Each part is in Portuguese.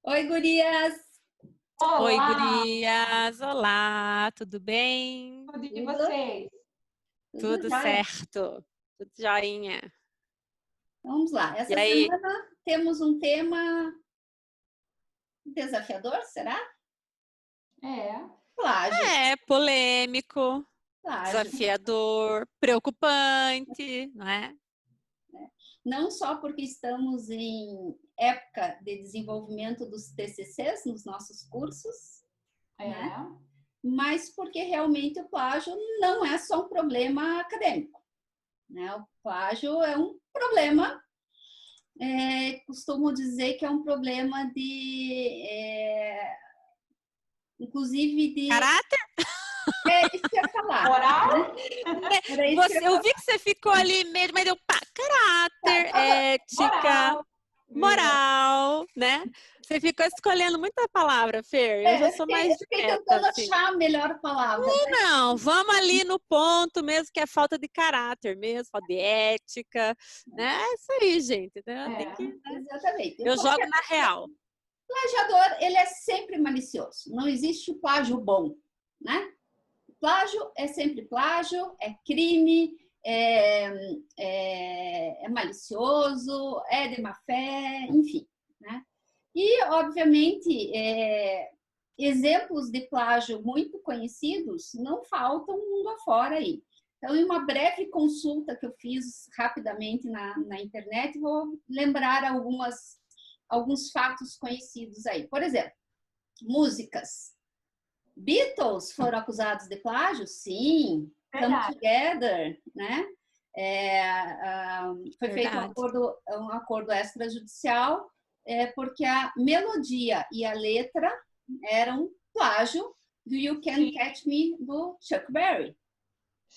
Oi, gurias! Oi, Olá, gurias! Olá, tudo bem? tudo de Tudo? vocês? Tudo Tudo jóia? certo? Tudo joinha? Vamos lá. E Essa aí? semana temos um tema desafiador, será? É, Plágio. É polêmico, Plágio. desafiador, preocupante, não é? Não só porque estamos em época de desenvolvimento dos TCCs nos nossos cursos, né? é, Mas porque realmente o plágio não é só um problema acadêmico, né? O plágio é um problema, costumo dizer que é um problema inclusive de. Caráter? É isso que eu ia falar. oral, Era isso que eu ia Eu falar. vi que você ficou ali mesmo, mas deu caráter, ética, moral. moral, né? Você ficou escolhendo muita palavra, Fer. Eu já Eu sou fiquei, mais eu fiquei direta, tentando assim. achar a melhor palavra. Não, vamos ali no ponto mesmo, que é falta de caráter mesmo, falta de ética, né? É isso aí, gente, né? Tem que, É, né? Exatamente. Eu jogo na real. O plagiador, ele é sempre malicioso. Não existe plágio bom, né? Plágio é sempre plágio, é crime, é malicioso, é de má fé, enfim, né? E, obviamente, exemplos de plágio muito conhecidos não faltam mundo afora aí. Então, em uma breve consulta que eu fiz rapidamente na internet, vou lembrar alguns fatos conhecidos aí. Por exemplo, músicas. Beatles foram acusados de plágio? Sim. Come verdade. Together, né? Foi feito Verdade. um acordo extrajudicial porque a melodia e a letra eram plágio do You Can Sim, Catch Me do Chuck Berry.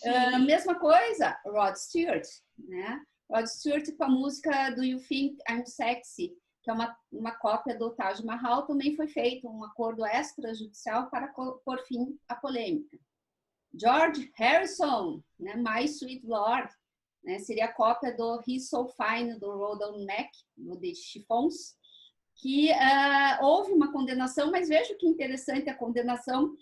A sim, mesma coisa, Rod Stewart, né? Rod Stewart com a música Do You Think I'm Sexy, que é uma cópia do Taj Mahal, também foi feito um acordo extrajudicial para pôr fim à polêmica. George Harrison, né? My Sweet Lord, né? Seria a cópia do He's So Fine do Roald Neck, do de Chiffons, que houve uma condenação, mas veja que interessante a condenação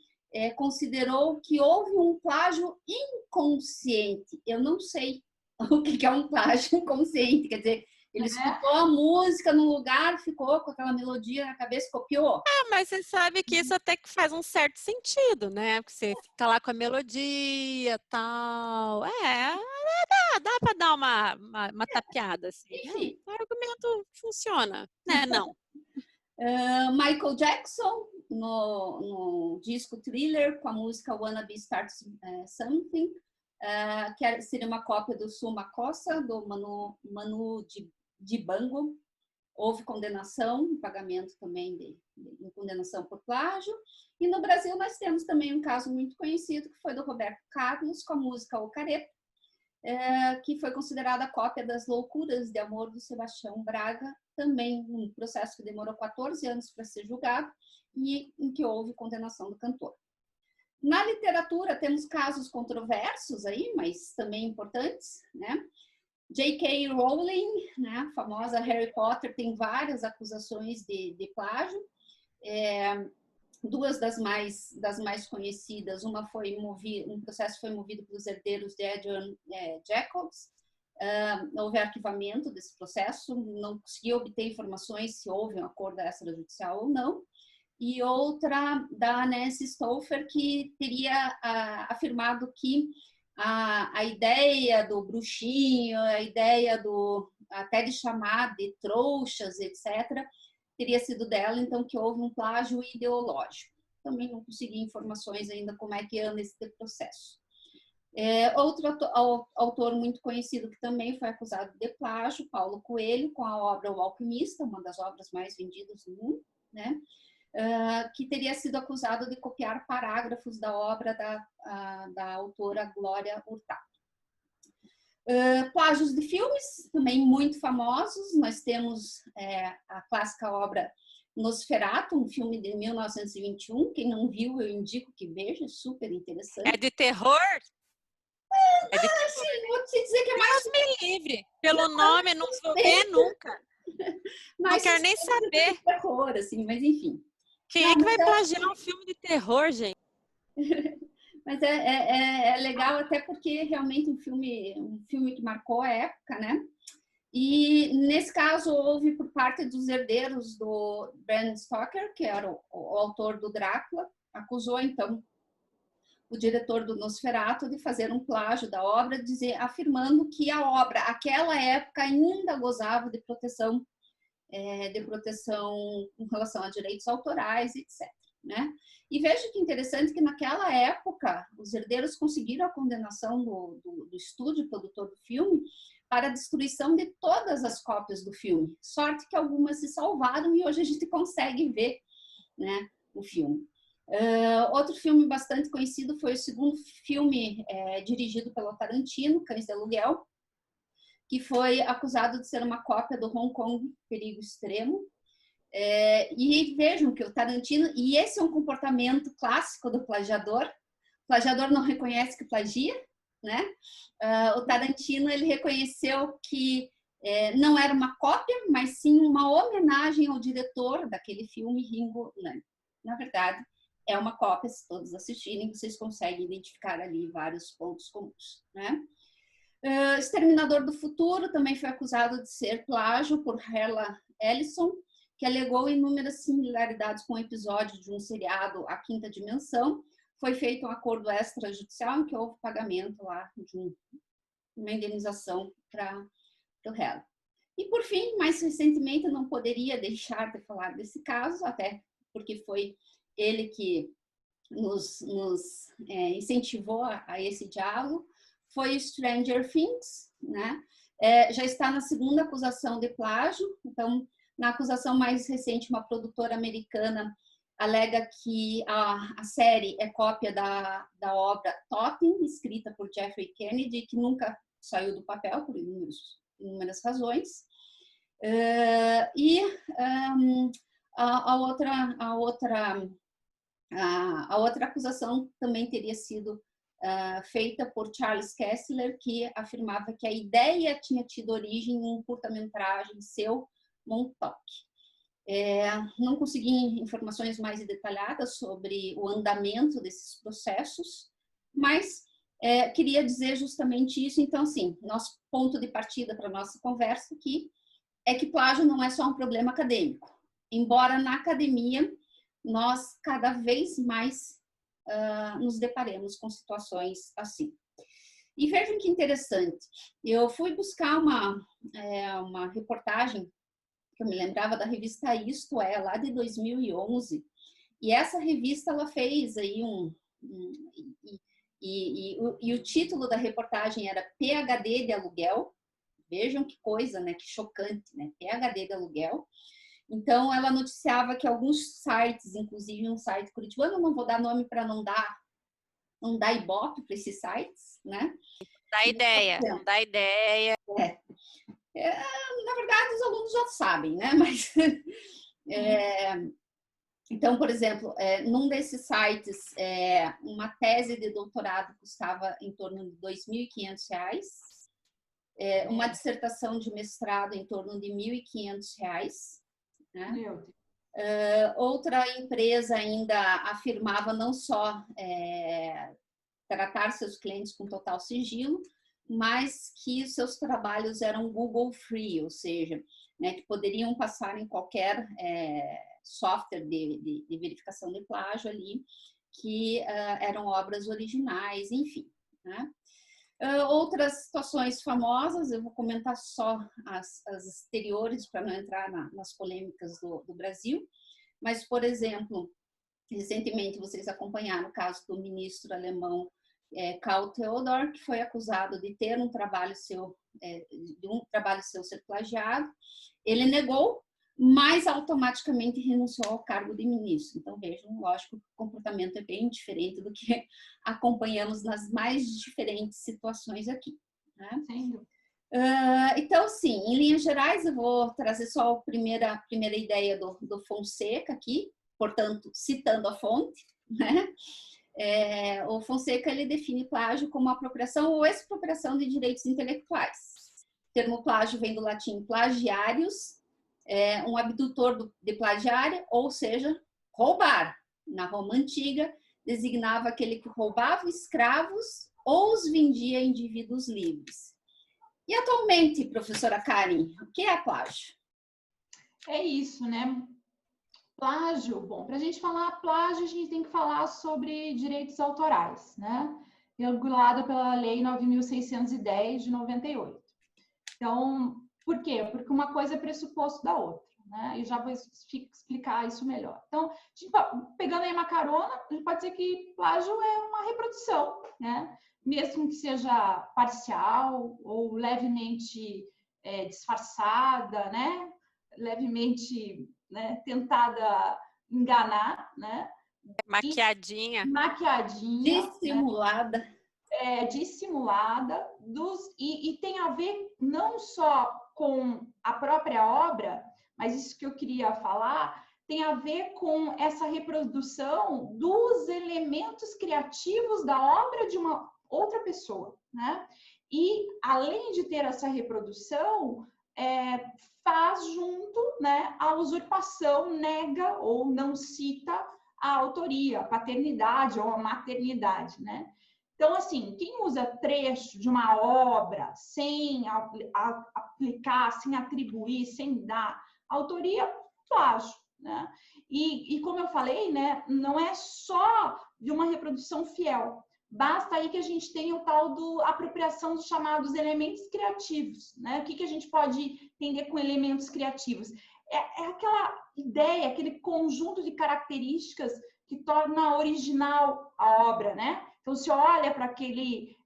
considerou que houve um plágio inconsciente. Eu não sei o que é um plágio inconsciente, quer dizer, ele escutou a música num lugar, ficou com aquela melodia na cabeça, copiou. Mas você sabe que isso até que faz um certo sentido, né? Porque você fica lá com a melodia tal. Dá para dar uma tapeada, assim. Enfim, O argumento funciona, né? Não. Michael Jackson, no disco Thriller, com a música Wanna Be Start Something, que seria uma cópia do Suma Kossa, do Manu Dibango. Houve condenação, pagamento também de condenação por plágio. E no Brasil nós temos também um caso muito conhecido, que foi do Roberto Carlos, com a música O Careta, que foi considerada a cópia das Loucuras de Amor do Sebastião Braga, também um processo que demorou 14 anos para ser julgado e em que houve condenação do cantor. Na literatura temos casos controversos aí, mas também importantes, né? J.K. Rowling, né, a famosa Harry Potter, tem várias acusações de plágio. Duas das mais conhecidas, um processo foi movido pelos herdeiros de Adrian Jacobs. Houve arquivamento desse processo, não consegui obter informações se houve um acordo extrajudicial ou não. E outra da Nancy Stoffer, que teria afirmado que a ideia do bruxinho, a ideia até de chamar de trouxas, etc., teria sido dela, então que houve um plágio ideológico. Também não consegui informações ainda como é que anda esse processo. Outro autor muito conhecido que também foi acusado de plágio, Paulo Coelho, com a obra O Alquimista, uma das obras mais vendidas do mundo, né? Que teria sido acusado de copiar parágrafos da obra da autora Glória Hurtado. Plágios de filmes, também muito famosos. Nós temos a clássica obra Nosferatu, um filme de 1921. Quem não viu, eu indico que veja, super interessante. É de terror? É de terror. Sim, vou te dizer que é mais... Deus me livre. Pelo nome, não vou ver nunca. Mas Não quero nem saber. terror, assim, mas enfim. Quem Não, é que vai mas plagiar um filme de terror, gente? Mas é legal até porque realmente um filme que marcou a época, né? E nesse caso houve por parte dos herdeiros do Bram Stoker, que era o autor do Drácula, acusou então o diretor do Nosferatu de fazer um plágio da obra, afirmando que a obra, aquela época, ainda gozava de proteção com relação a direitos autorais, etc. Né? E veja que interessante que naquela época os herdeiros conseguiram a condenação do estúdio produtor do filme para a destruição de todas as cópias do filme. Sorte que algumas se salvaram e hoje a gente consegue ver, né, o filme. Outro filme bastante conhecido foi o segundo filme dirigido pelo Tarantino, Cães de Aluguel, que foi acusado de ser uma cópia do Hong Kong Perigo Extremo. E vejam que o Tarantino, e esse é um comportamento clássico do plagiador, o plagiador não reconhece que plagia, né? O Tarantino, ele reconheceu que não era uma cópia, mas sim uma homenagem ao diretor daquele filme, Ringo Lam. Na verdade, é uma cópia, se todos assistirem, vocês conseguem identificar ali vários pontos comuns, né? Exterminador do Futuro também foi acusado de ser plágio por Harlan Ellison, que alegou inúmeras similaridades com o episódio de um seriado A Quinta Dimensão. Foi feito um acordo extrajudicial em que houve pagamento lá de uma indenização para o Harlan. E, por fim, mais recentemente, eu não poderia deixar de falar desse caso, até porque foi ele que nos incentivou a esse diálogo, foi Stranger Things, né? Já está na segunda acusação de plágio. Então, na acusação mais recente, uma produtora americana alega que a série é cópia da obra Totem, escrita por Jeffrey Kennedy, que nunca saiu do papel por inúmeras razões. A outra acusação também teria sido feita por Charles Kessler, que afirmava que a ideia tinha tido origem em um curta-metragem seu, Montauk. Não consegui informações mais detalhadas sobre o andamento desses processos, mas queria dizer justamente isso. Então, assim, nosso ponto de partida para a nossa conversa aqui é que plágio não é só um problema acadêmico, embora na academia nós cada vez mais nos deparemos com situações assim. E vejam que interessante, eu fui buscar uma reportagem que eu me lembrava da revista Isto É, lá de 2011, e essa revista ela fez aí e o título da reportagem era PhD de aluguel. Vejam que coisa, né? Que chocante, né? PhD de aluguel. Então, ela noticiava que alguns sites, inclusive um site curitibano, eu não vou dar nome para não dar ibope para esses sites, né? Dá ideia, não dá ideia. Na verdade, os alunos já sabem, né? Mas, então, por exemplo, num desses sites, uma tese de doutorado custava em torno de R$2.500, uma dissertação de mestrado em torno de R$1.500, né? Meu Deus. Outra empresa ainda afirmava não só tratar seus clientes com total sigilo, mas que seus trabalhos eram Google Free, ou seja, né, que poderiam passar em qualquer software de verificação de plágio ali, que eram obras originais, enfim, né? Outras situações famosas, eu vou comentar só as exteriores para não entrar nas polêmicas do Brasil, mas, por exemplo, recentemente vocês acompanharam o caso do ministro alemão Karl Theodor, que foi acusado de ter um trabalho seu ser plagiado. Ele negou, mas automaticamente renunciou ao cargo de ministro. Então, vejam, lógico, o comportamento é bem diferente do que acompanhamos nas mais diferentes situações aqui, né? Então, sim, em linhas gerais, eu vou trazer só a primeira ideia do Fonseca aqui, portanto, citando a fonte, né? O Fonseca, ele define plágio como apropriação ou expropriação de direitos intelectuais. O termo plágio vem do latim plagiarius, um abdutor de plagiário, ou seja, roubar. Na Roma Antiga, designava aquele que roubava escravos ou os vendia a indivíduos livres. E atualmente, professora Karen, o que é plágio? É isso, né? Plágio, bom, para a gente falar plágio, a gente tem que falar sobre direitos autorais, né? Regulado pela Lei 9.610 de 98. Então, por quê? Porque uma coisa é pressuposto da outra, né? E já vou explicar isso melhor. Então, pegando aí uma carona, a gente pode dizer que plágio é uma reprodução, né? Mesmo que seja parcial ou levemente disfarçada, né? Levemente, né, tentada enganar, né? Maquiadinha. Maquiadinha. Dissimulada. Né? Dissimulada. E tem a ver não só com a própria obra, mas isso que eu queria falar, tem a ver com essa reprodução dos elementos criativos da obra de uma outra pessoa, né? E, além de ter essa reprodução, faz junto, né, a usurpação, nega ou não cita a autoria, a paternidade ou a maternidade, né? Então, assim, quem usa trecho de uma obra sem aplicar, sem atribuir, sem dar autoria, plágio, né? E como eu falei, né, não é só de uma reprodução fiel. Basta aí que a gente tenha o tal da apropriação dos chamados elementos criativos, né? O que a gente pode entender com elementos criativos? É aquela ideia, aquele conjunto de características que torna original a obra, né? Então, você olha para aquele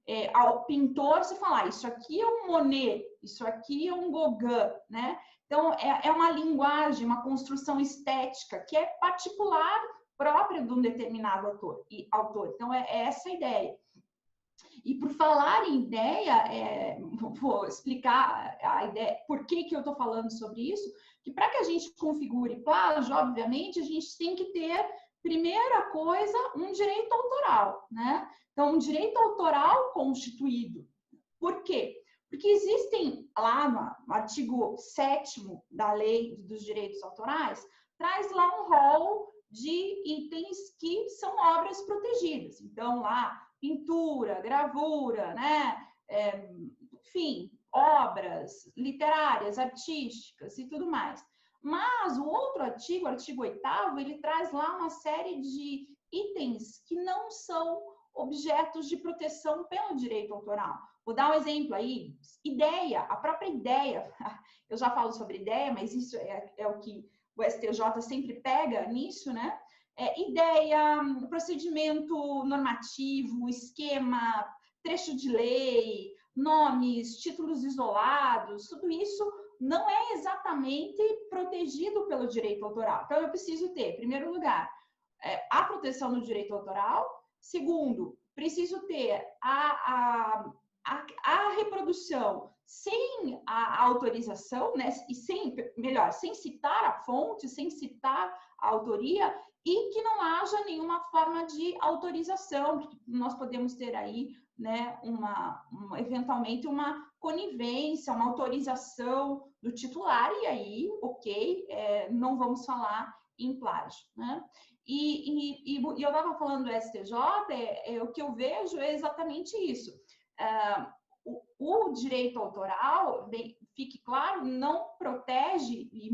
pintor, você fala, isso aqui é um Monet, isso aqui é um Gauguin, né? Então, é uma linguagem, uma construção estética que é particular, própria de um determinado autor. Então, é essa a ideia. E por falar em ideia, vou explicar a ideia, por que eu estou falando sobre isso, que para que a gente configure plágio, obviamente, a gente tem que ter, primeira coisa, um direito autoral, né? Então, um direito autoral constituído. Por quê? Porque existem, lá no artigo 7º da Lei dos Direitos Autorais, traz lá um rol de itens que são obras protegidas. Então, lá, pintura, gravura, né? Enfim, obras literárias, artísticas e tudo mais. Mas o outro artigo, o artigo 8º, ele traz lá uma série de itens que não são objetos de proteção pelo direito autoral. Vou dar um exemplo aí. Ideia, a própria ideia. Eu já falo sobre ideia, mas isso é o que o STJ sempre pega nisso, né? Ideia, procedimento normativo, esquema, trecho de lei, nomes, títulos isolados, tudo isso não é exatamente protegido pelo direito autoral. Então, eu preciso ter, em primeiro lugar, a proteção do direito autoral. Segundo, preciso ter a reprodução sem a autorização, né? E sem citar a fonte, sem citar a autoria, e que não haja nenhuma forma de autorização, porque nós podemos ter aí, né, eventualmente uma conivência, uma autorização do titular, e aí, ok, não vamos falar em plágio, né? E eu estava falando do STJ, o que eu vejo é exatamente isso. O direito autoral, fique claro, não protege, e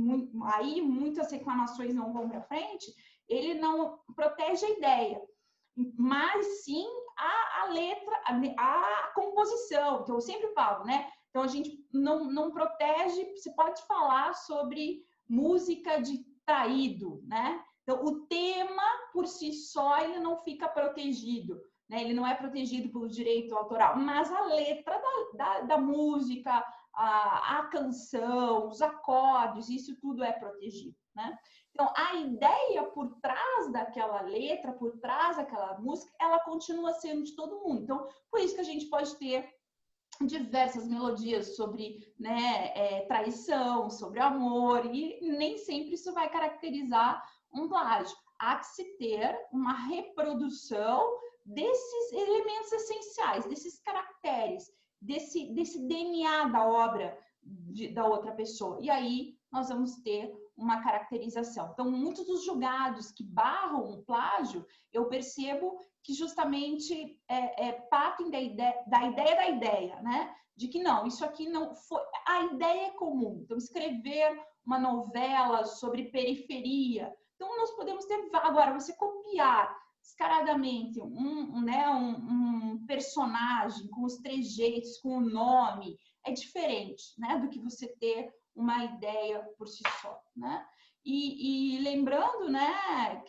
aí muitas reclamações não vão para frente, ele não protege a ideia, mas sim a letra, a composição, que eu sempre falo, né? Então, a gente não protege, você pode falar sobre música de traído, né? Então, o tema, por si só, ele não fica protegido, né? Ele não é protegido pelo direito autoral, mas a letra da música, a canção, os acordes, isso tudo é protegido, né? Então, a ideia por trás daquela letra, por trás daquela música, ela continua sendo de todo mundo. Então, por isso que a gente pode ter diversas melodias sobre, né, traição, sobre amor, e nem sempre isso vai caracterizar um plágio. Há que se ter uma reprodução desses elementos essenciais, desses caracteres, desse DNA da obra, da outra pessoa. E aí nós vamos ter uma caracterização. Então, muitos dos julgados que barram o plágio, eu percebo que justamente partem da ideia, né? De que não, isso aqui não foi... A ideia é comum. Então, escrever uma novela sobre periferia. Então, nós podemos ter... Agora, você copiar descaradamente um personagem com os trejeitos, com o nome, é diferente, né? Do que você ter uma ideia por si só, né? E lembrando, né,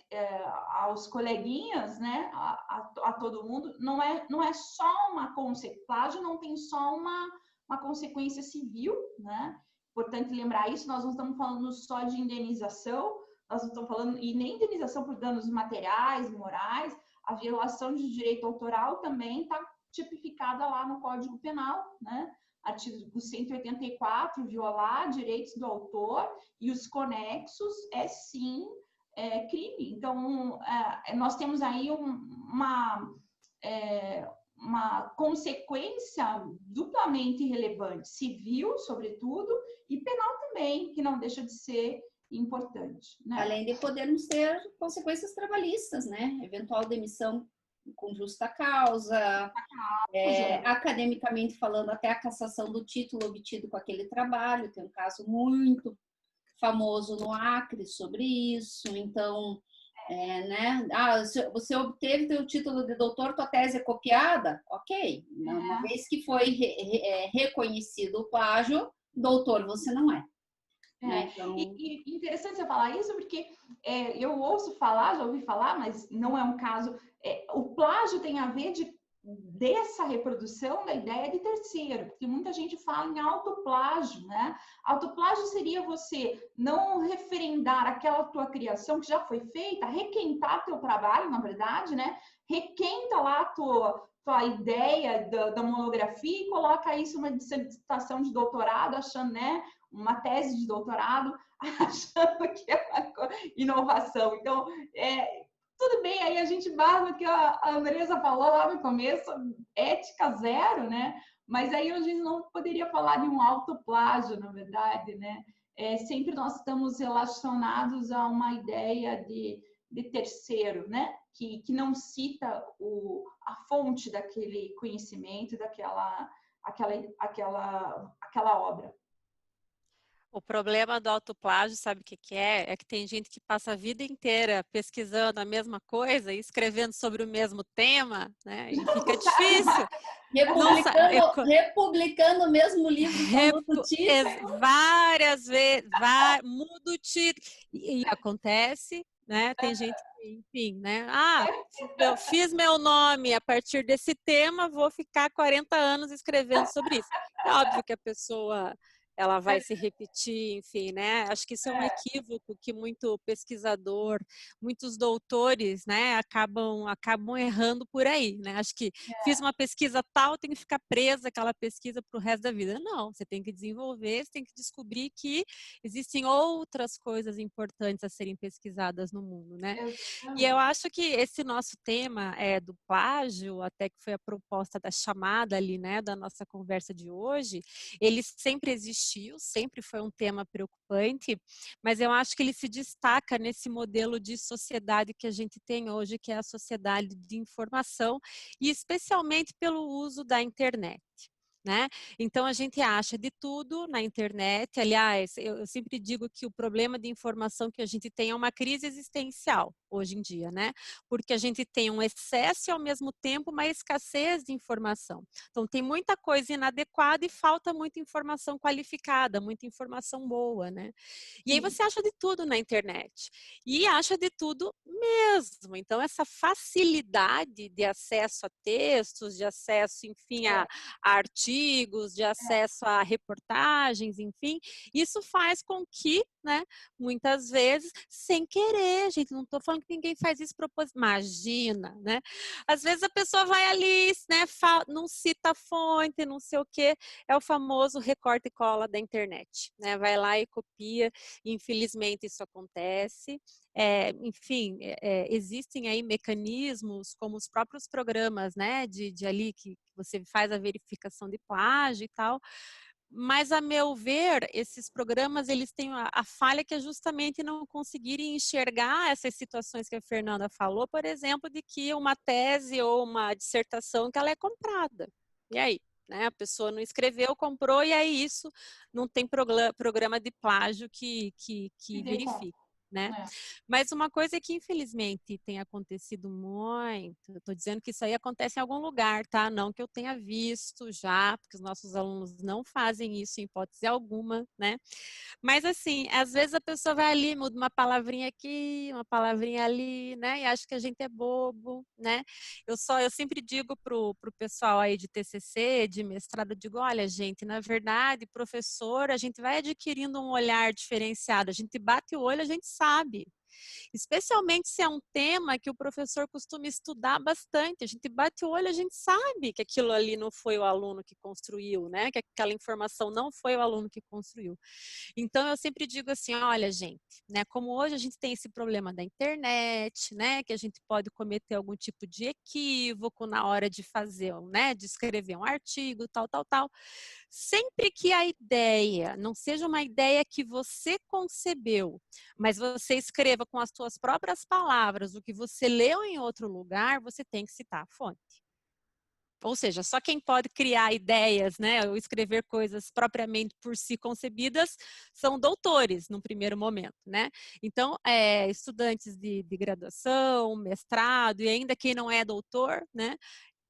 aos coleguinhas, né, a todo mundo, não é só uma consequência, plágio não tem só uma consequência civil, né? Importante lembrar isso, nós não estamos falando só de indenização, nós não estamos falando, e nem indenização por danos materiais, morais, a violação de direito autoral também está tipificada lá no Código Penal, né? Artigo 184, violar direitos do autor e os conexos é sim crime. Então, nós temos aí uma consequência duplamente relevante, civil, sobretudo, e penal também, que não deixa de ser importante, né? Além de podermos ter consequências trabalhistas, né? Eventual demissão com justa causa, academicamente falando, até a cassação do título obtido com aquele trabalho. Tem um caso muito famoso no Acre sobre isso. Então, né? Você obteve o título de doutor, tua tese é copiada? Ok. Uma vez que foi reconhecido o plágio, doutor você não é. Então... E interessante você falar isso, porque eu ouço falar, já ouvi falar, mas não é um caso. O plágio tem a ver dessa reprodução da ideia de terceiro, porque muita gente fala em autoplágio, né? Autoplágio seria você não referendar aquela tua criação que já foi feita, requentar teu trabalho, na verdade, né? Requenta lá a tua ideia da monografia e coloca isso uma dissertação de doutorado, achando, né? Uma tese de doutorado, achando que é uma inovação. Então, tudo bem, aí a gente barra o que a Andressa falou lá no começo, ética zero, né? Mas aí a gente não poderia falar de um autoplágio, na verdade, né? Sempre nós estamos relacionados a uma ideia de terceiro, né? Que não cita a fonte daquele conhecimento, daquela obra. O problema do autoplágio, sabe o que é? É que tem gente que passa a vida inteira pesquisando a mesma coisa e escrevendo sobre o mesmo tema, né? E fica difícil. Republicando o mesmo livro com o título. Várias vezes, muda o título. E acontece, né? Tem gente que, enfim, né? Eu fiz meu nome a partir desse tema, vou ficar 40 anos escrevendo sobre isso. É óbvio que a pessoa... ela vai se repetir, enfim, né? Acho que isso é um equívoco que muito pesquisador, muitos doutores, né, acabam errando por aí, né? Acho que fiz uma pesquisa tal, tem que ficar presa àquela pesquisa para o resto da vida. Não, você tem que desenvolver, você tem que descobrir que existem outras coisas importantes a serem pesquisadas no mundo, né? E eu acho que esse nosso tema do plágio, até que foi a proposta da chamada ali, né, da nossa conversa de hoje, ele sempre existiu, sempre foi um tema preocupante, mas eu acho que ele se destaca nesse modelo de sociedade que a gente tem hoje, que é a sociedade de informação, e especialmente pelo uso da internet. Né? Então a gente acha de tudo na internet. Aliás, eu sempre digo que o problema de informação que a gente tem é uma crise existencial hoje em dia, né? Porque a gente tem um excesso e ao mesmo tempo uma escassez de informação. Então tem muita coisa inadequada e falta muita informação qualificada, muita informação boa, né? E aí você acha de tudo na internet e acha de tudo mesmo. Então essa facilidade de acesso a textos, de acesso, enfim, a artigos, de acesso a reportagens, enfim, isso faz com que, né, muitas vezes, sem querer, gente, não estou falando que ninguém faz isso propositalmente, imagina, né? Às vezes a pessoa vai ali, né, não cita a fonte, não sei o quê, é o famoso recorte e cola da internet, né? Vai lá e copia, infelizmente isso acontece. Enfim, existem aí mecanismos como os próprios programas, né, de ali que você faz a verificação de plágio e tal, Mas, a meu ver, esses programas, eles têm a falha que é justamente não conseguirem enxergar essas situações que a Fernanda falou, por exemplo, de que uma tese ou uma dissertação que ela é comprada. E aí? Né? A pessoa não escreveu, comprou, e aí isso não tem programa de plágio que verifique. Né? Mas uma coisa que infelizmente tem acontecido muito, eu estou dizendo que isso aí acontece em algum lugar, tá? Não que eu tenha visto já, porque os nossos alunos não fazem isso em hipótese alguma, né? Mas assim, às vezes a pessoa vai ali, muda uma palavrinha aqui, uma palavrinha ali, né? E acha que a gente é bobo, né? Eu sempre digo pro pessoal aí de TCC, de mestrado, eu digo, olha, gente, na verdade, professor, a gente vai adquirindo um olhar diferenciado, a gente bate o olho, a gente sabe. Especialmente se é um tema que o professor costuma estudar bastante. A gente bate o olho, a gente sabe que aquilo ali não foi o aluno que construiu, né? Que aquela informação não foi o aluno que construiu. Então, eu sempre digo assim, olha, gente, né? Como hoje a gente tem esse problema da internet, né? Que a gente pode cometer algum tipo de equívoco na hora de fazer, né? De escrever um artigo, tal. Sempre que a ideia não seja uma ideia que você concebeu, mas você escreva com as suas próprias palavras o que você leu em outro lugar, você tem que citar a fonte. Ou seja, só quem pode criar ideias, né, ou escrever coisas propriamente por si concebidas são doutores, num primeiro momento, né? Então, estudantes de graduação, mestrado, e ainda quem não é doutor, né?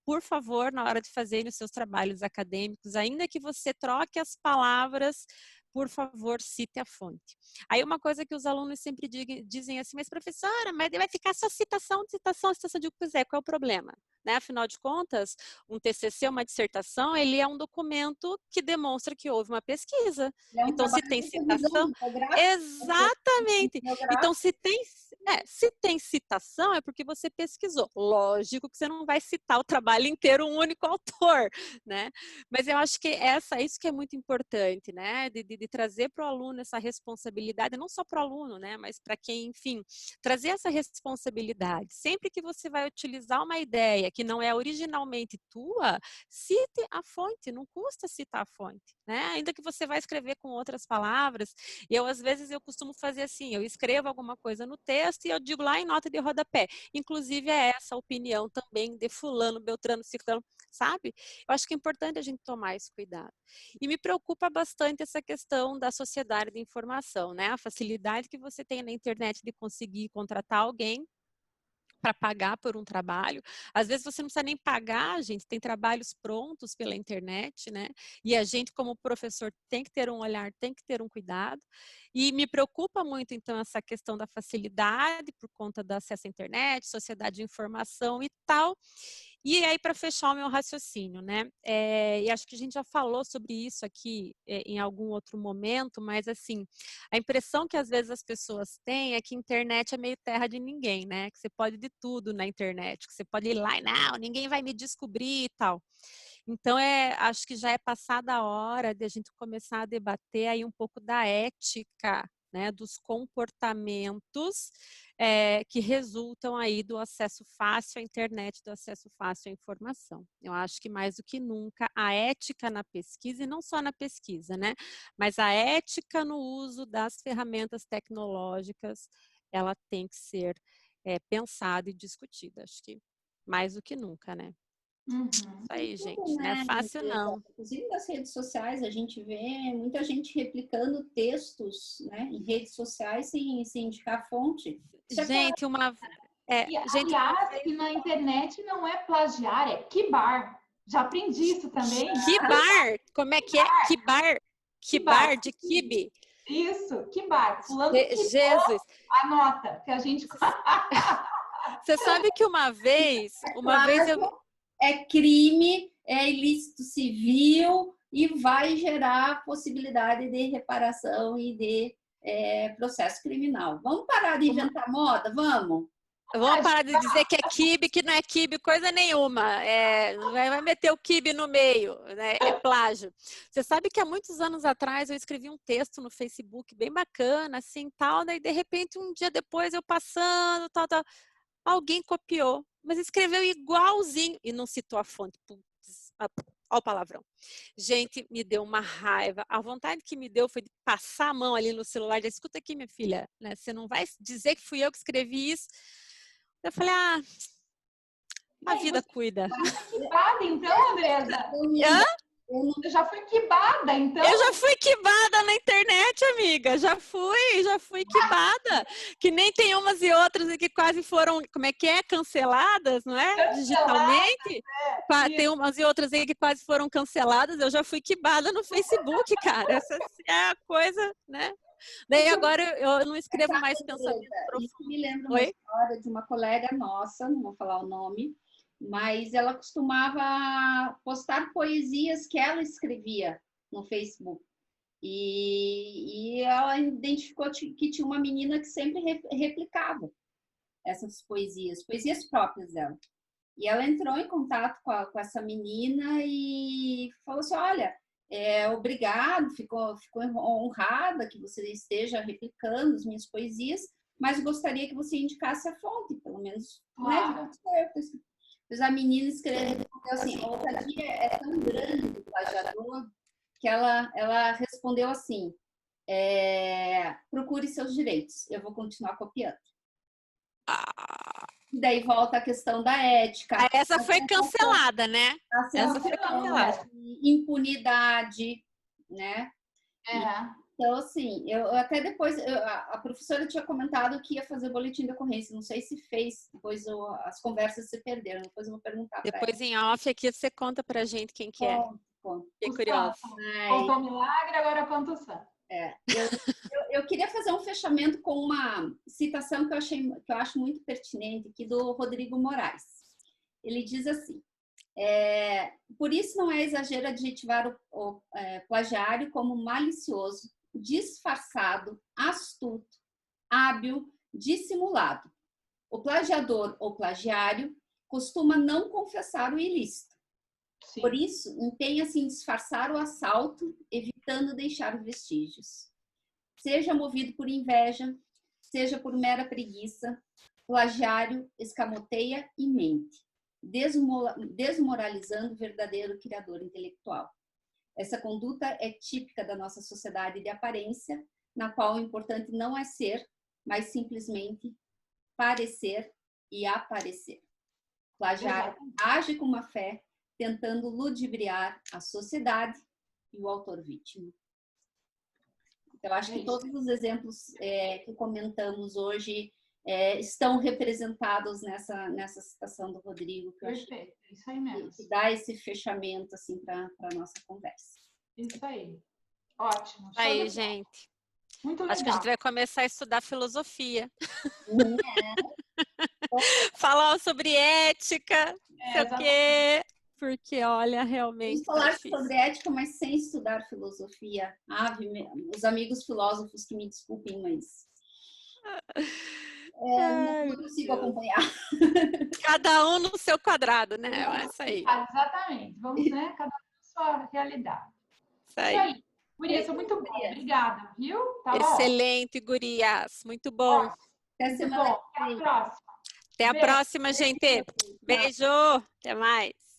Por favor, na hora de fazerem os seus trabalhos acadêmicos, ainda que você troque as palavras, por favor, cite a fonte. Aí uma coisa que os alunos sempre dizem assim, mas professora, mas vai ficar só citação. Eu digo, pois é, qual é o problema? Né? Afinal de contas, um TCC, uma dissertação, ele é um documento que demonstra que houve uma pesquisa. É um então, se tem citação... Exatamente. Então, se tem citação, é porque você pesquisou. Lógico que você não vai citar o trabalho inteiro, um único autor, né? Mas eu acho que isso que é muito importante, né? De trazer para o aluno essa responsabilidade, não só para o aluno, né? Mas para quem, enfim, trazer essa responsabilidade. Sempre que você vai utilizar uma ideia que não é originalmente tua, cite a fonte, não custa citar a fonte, né? Ainda que você vai escrever com outras palavras. Às vezes, eu costumo fazer assim, eu escrevo alguma coisa no texto e eu digo lá em nota de rodapé. Inclusive, é essa a opinião também de fulano, beltrano, ciclano, sabe? Eu acho que é importante a gente tomar esse cuidado. E me preocupa bastante essa questão da sociedade de informação, né? A facilidade que você tem na internet de conseguir contratar alguém para pagar por um trabalho. Às vezes você não precisa nem pagar, gente, tem trabalhos prontos pela internet, né? E a gente, como professor, tem que ter um olhar, tem que ter um cuidado. E me preocupa muito, então, essa questão da facilidade por conta do acesso à internet, sociedade de informação e tal. E aí, para fechar o meu raciocínio, né? E acho que a gente já falou sobre isso aqui em algum outro momento, mas assim, a impressão que às vezes as pessoas têm é que a internet é meio terra de ninguém, né? Que você pode de tudo na internet, que você pode ir lá e não, ninguém vai me descobrir e tal. Então, acho que já é passada a hora de a gente começar a debater aí um pouco da ética, né, dos comportamentos que resultam aí do acesso fácil à internet, do acesso fácil à informação. Eu acho que mais do que nunca a ética na pesquisa, e não só na pesquisa, né, mas a ética no uso das ferramentas tecnológicas, ela tem que ser pensada e discutida, acho que mais do que nunca, né? Isso aí, gente, não é fácil não. Inclusive nas redes sociais a gente vê muita gente replicando textos, né, em redes sociais sem indicar fonte. Gente, aliás, que na internet não é plagiar, é kibar. Já aprendi isso também. Kibar? Como é que é? Kibar? Kibar de kibe? Isso, kibar. Fulano Jesus. A nota que a gente... Você sabe que uma vez eu... É crime, é ilícito civil e vai gerar possibilidade de reparação e de processo criminal. Vamos parar de inventar moda? Vamos? Vamos parar de dizer que é quibe, que não é quibe, coisa nenhuma. Vai meter o quibe no meio, né? É plágio. Você sabe que há muitos anos atrás eu escrevi um texto no Facebook bem bacana, assim, tal, daí de repente um dia depois eu passando, tal, alguém copiou, mas escreveu igualzinho e não citou a fonte. Putz, Olha o palavrão. Gente, me deu uma raiva. A vontade que me deu foi de passar a mão ali no celular. Já escuta aqui, minha filha, né? Você não vai dizer que fui eu que escrevi isso. Eu falei, a vida cuida. Quibada, então, Andresa? Hã? Eu já fui quibada, então. Eu já fui quibada na internet, amiga. Já fui quibada. Que nem tem umas e outras que quase foram, como é que é? Canceladas, não é? Digitalmente. Tem umas e outras aí que quase foram canceladas. Eu já fui quibada no Facebook, cara. Essa é a coisa, né? Daí agora eu não escrevo mais pensamento profundo. Isso me lembra uma história de uma colega nossa, não vou falar o nome, mas ela costumava postar poesias que ela escrevia no Facebook. E ela identificou que tinha uma menina que sempre replicava essas poesias próprias dela. E ela entrou em contato com essa menina e falou assim, olha, obrigado, ficou honrada que você esteja replicando as minhas poesias, mas gostaria que você indicasse a fonte, pelo menos, claro. Né? Pois a menina escreveu assim, a ousadia é tão grande do plagiador que ela respondeu assim, procure seus direitos, eu vou continuar copiando. E daí volta a questão da ética. Essa foi cancelada, né? Essa foi cancelada. Impunidade, né? Então, assim, eu até depois, a professora tinha comentado que ia fazer o boletim de ocorrência, não sei se fez, depois as conversas se perderam, depois eu vou perguntar. Depois em off aqui você conta pra gente quem que é. Fiquei curiosa. Contou o milagre, agora conta o santo. Eu queria fazer um fechamento com uma citação que eu acho muito pertinente aqui do Rodrigo Moraes. Ele diz assim, por isso não é exagero adjetivar o plagiário como malicioso, disfarçado, astuto, hábil, dissimulado. O plagiador ou plagiário costuma não confessar o ilícito. Sim. Por isso, empenha-se em disfarçar o assalto, evitando deixar vestígios. Seja movido por inveja, seja por mera preguiça, plagiário escamoteia e mente, desmoralizando o verdadeiro criador intelectual. Essa conduta é típica da nossa sociedade de aparência, na qual o importante não é ser, mas simplesmente parecer e aparecer. Plagiário age com má fé, tentando ludibriar a sociedade e o autor vítima. Então, acho que todos os exemplos que comentamos hoje estão representados nessa citação do Rodrigo. Que Perfeito, isso aí mesmo. Que dá esse fechamento assim, para a nossa conversa. Isso aí. Ótimo. Aí, gente. Muito legal. Acho que a gente vai começar a estudar filosofia. Falar sobre ética, sei o quê. Porque, olha, realmente. Vamos falar sobre ética, mas sem estudar filosofia. Os amigos filósofos que me desculpem, mas não consigo acompanhar. Cada um no seu quadrado, né? É isso aí. Exatamente. Vamos, né? Cada um na sua realidade. Isso aí. Gurias, muito bom. Obrigada, viu? Tá excelente, gurias. Muito bom. Até semana. Até a próxima. Até a próxima, gente. Beijo. Até mais.